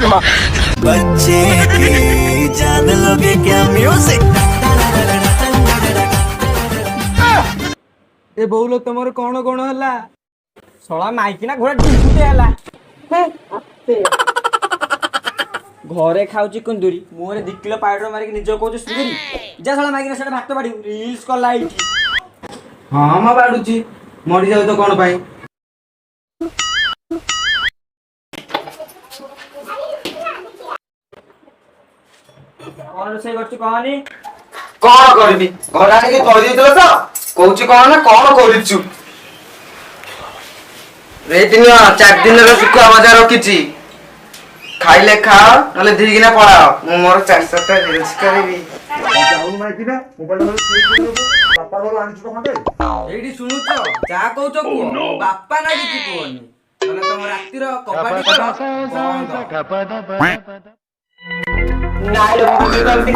बच्चे की जान लोगे क्या म्यूजिक। ए बोलो तुमर कौन कौन हला सळा माइकी ना घोड़ा ढुकुते हला घरे खाउची कुंदुरी मोरे 2 किलो पाउडर मारी निज कहू सुंदरी जा सळा माइकी ना भात बाड़ी रील्स कला हां मा बाडुची मरि जाउ तो कोन पाई और से करछु कहानी कौन करबी घर आने के कहि दिलो तो कहूची कौन ना कौन करिछु रे दिन 4 दिन रो सुखा मजा रखिछि खाइले खाओ नले धीगिना पळाओ मु मोर 400 टा रील्स करबी जाउन माइकी ना मोबाइल में स्विच करबो बापा वाला आनि छु खंडे एडी सुनु तो जा कहू तो बापा ना किछि कोनी नले तुम राती रो कबाडी करो नाइ लो गलती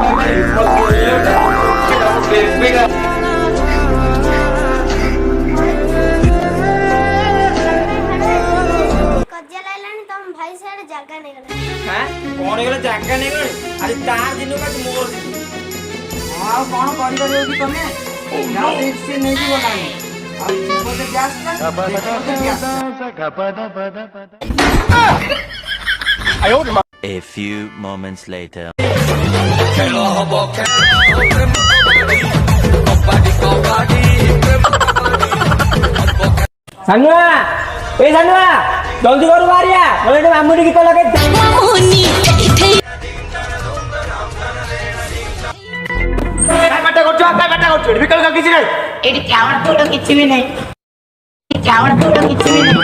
भाई सारे जगह नहीं गले हैं कौन गले जगह नहीं गले अरे 4 दिन का मोर दिन हां कौन करि करियो कि तमे जाओ से नहीं भी बोलानी अब बोले गैस का A few moments later. सानुआ ए सानुआ जल्दी करू मारिया बोले मामुनी गीत लगे मामुनी काय बाटा करछो विकल का किछि नहीं एडी चावड़ फोटो किछि भी नहीं चावड़ फोटो किछि भी नहीं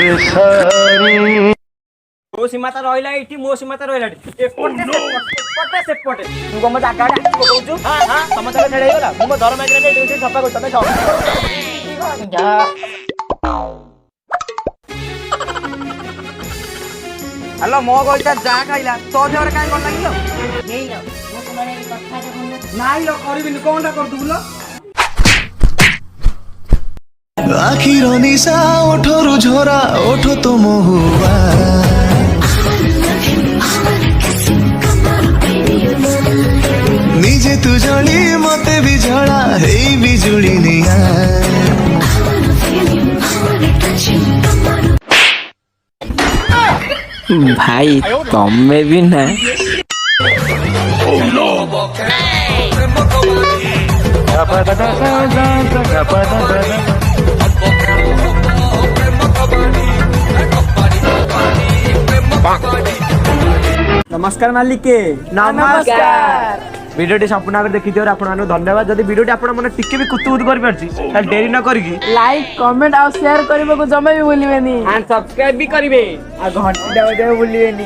ओ सीमाता रहइला इठी मो सीमाता रहइला एपटे सेपटे तू गम जागा कहूछु हां हां समझ में छेड़े गला मो धर्म में ने ड्यूटी छपा को तमे जा हेलो मो गोलटा जा खाइला तो देवर काय कोन लागिलो नेई लो मो तुम्हारे कथा जे बोल नाइ लो करबिन कोनटा कर दुबलो आखिर निशा ओठरु झरा ओठ तो महुआ निजे तू जली मते भी झड़ा हे बिजुली निया भाई तुम में भी ना नमस्कार मालिक के नमस्कार वीडियो संपूर्ण भाव देखी आपन धन्यवाद जदि वीडियो आपण मन टिके भी कुतुकुत कर परछि त देरी न करिकी लाइक कमेंट और शेयर करबो को जमे भी भूलिबेनी एंड सब्सक्राइब भी करिवे आ घंटी दबावे भूलिबेनी